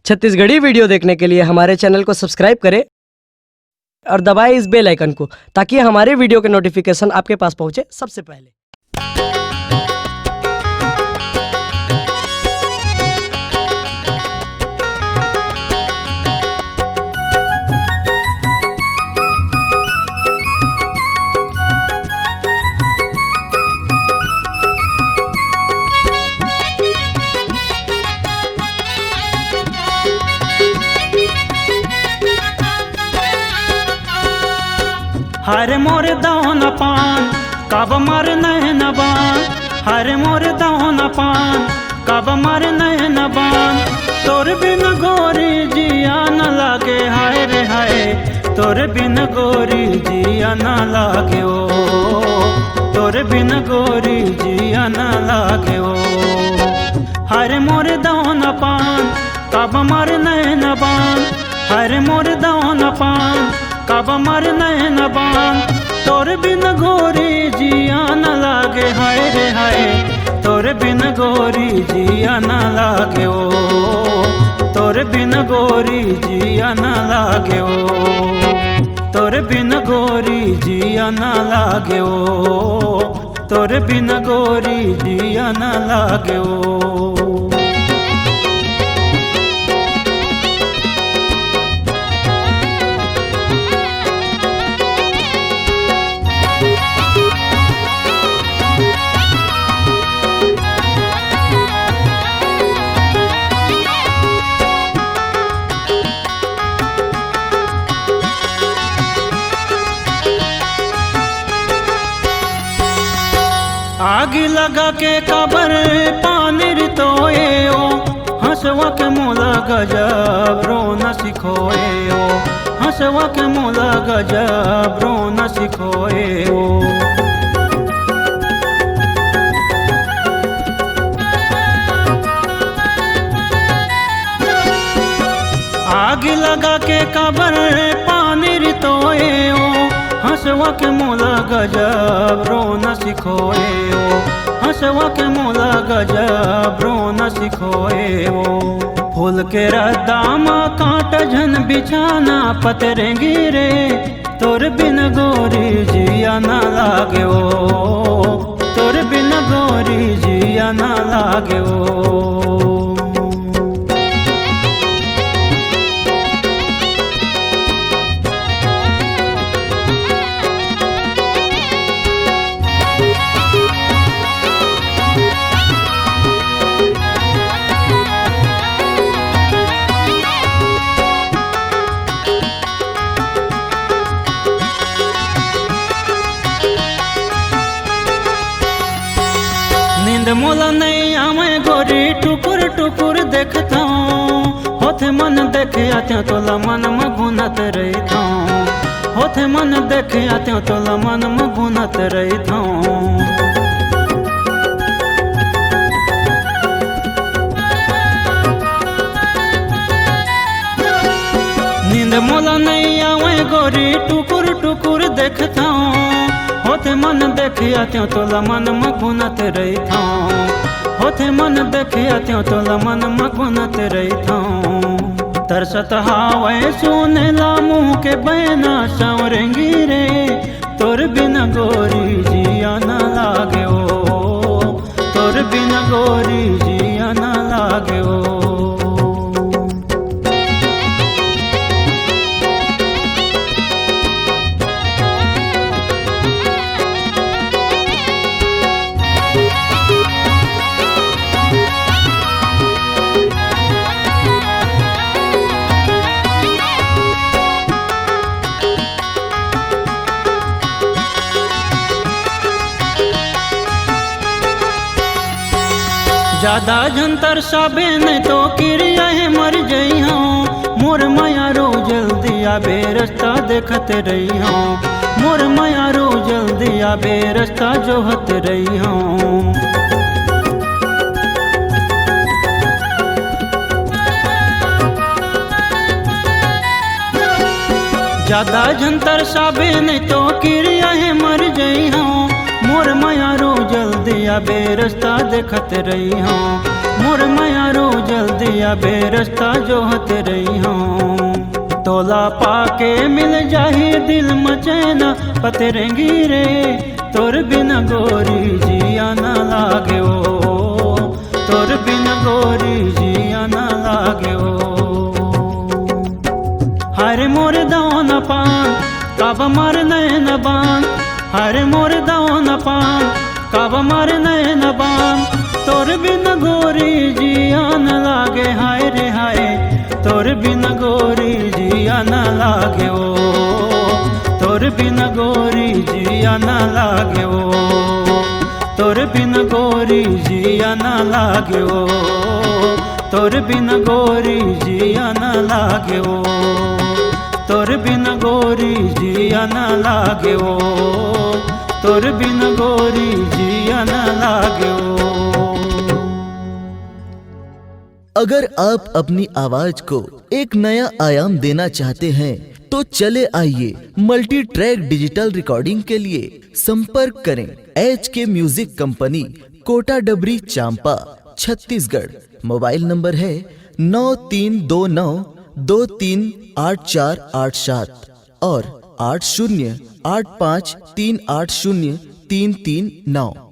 Chhattisgarhi video देखने के लिए हमारे चैनल को सब्सक्राइब करें और दबाएं इस बेल आइकन को ताकि हमारे वीडियो के नोटिफिकेशन आपके पास पहुंचे सबसे पहले। हरे मोर दान पान कब मर नैन बान, हरे मोर दान पान कब मर नैन बान। तोर बिन गोरी जिया न लागे हाय रे हाय, तोर बिन गोरी जिया न लागे ओ, तोर बिन गोरी जिया न लागे ओ। हरे मोर दान पान कब मर नैन बान, हरे मोर दान पान कब मर नैन बान। तोर बिन गोरी जिया न लागे हाय रे हाय, तोर बिन गोरी जिया न लागे ओ, तोर बिन गोरी जिया न लागे ओ, तोर बिन गोरी जिया न लागे ओ, तोर बिन गोरी जिया न लागे ओ। आग लगा के कबर पानी रितोए ओ, हंसवा के मोला गजब रो न सिखोए ओ, हंसवा के मोला गजब रो न सिखोए ओ। आग लगा के कबर पानी रितोए ओ, हंसवा के मोला गजब रो न सिखोए ओ, हंसवा के मोला गजब रो न सिखोए ओ। फूल के रद्दामा कांट झन बिछाना पतरेंगी रे, तोर बिन गोरी जिया न लागे ओ, तोर बिन गोरी जिया न लागे ओ। नींद मोला नहीं आवे गोरी टुकुर टुकुर देखता हूँ, होथे मन देखे आत्या तोला मन में गुनत रहता हूँ, होथे मन देखे आत्या तोला मन में गुनत रहता हूँ। नींद मोला नहीं आवे गोरी टुकुर टुकुर देखता हूँ, होथे मन देखिया त्यों तोला मन मगुनत रहता हूँ, होथे मन देखिया त्यों तोला मन मगुनत रहता हूँ। तरसत हावे सुनेला मुँह के बहना सांवरेंगी रे, तोर बिन गोरी जिया न लागे ओ, तोर बिन गोरी जिया न लागे ओ। ज्यादा जंतर साबे नहीं तो किरिया है मर जई हूँ, मोर माया रो जल्दी आबे रास्ता देखते रही हूँ, मोर माया रो जल्दी आबे रास्ता जोहत रही हूँ। ज्यादा जंतर साबे नहीं तो किरिया है मर जई हूँ, मोर मायारो जल्दी आबे रास्ता देखत रही हूँ, मोर मायारो जल्दी आबे रास्ता जोहत रही हूँ। तोला पाके मिल जाही दिल मचैना पतरंगी रे, तोर बिन गोरी जिया न लागे ओ, तोर बिन गोरी जिया न लागे ओ। हरे मोर दाना पान कब मर नैन बान, हरे मोर दाना पान कब मर नैन बान, तोर बिन गोरी जिया न लागे हाय रे हाय, तोर बिन गोरी जिया न लागे ओ, तोर बिन गोरी जिया न लागे ओ, तोर बिन गोरी जिया न लागे ओ, तोर बिन गोरी जिया न लागे ओ, तोर बिन गोरी जिया न लागे ओ, तोर बिन गोरी जिया न लागे ओ। अगर आप अपनी आवाज को एक नया आयाम देना चाहते हैं तो चले आइए मल्टी ट्रैक डिजिटल रिकॉर्डिंग के लिए संपर्क करें HK म्यूजिक कंपनी, कोटा डबरी, चांपा, छत्तीसगढ़। मोबाइल नंबर है 9329238487 और 8085380339।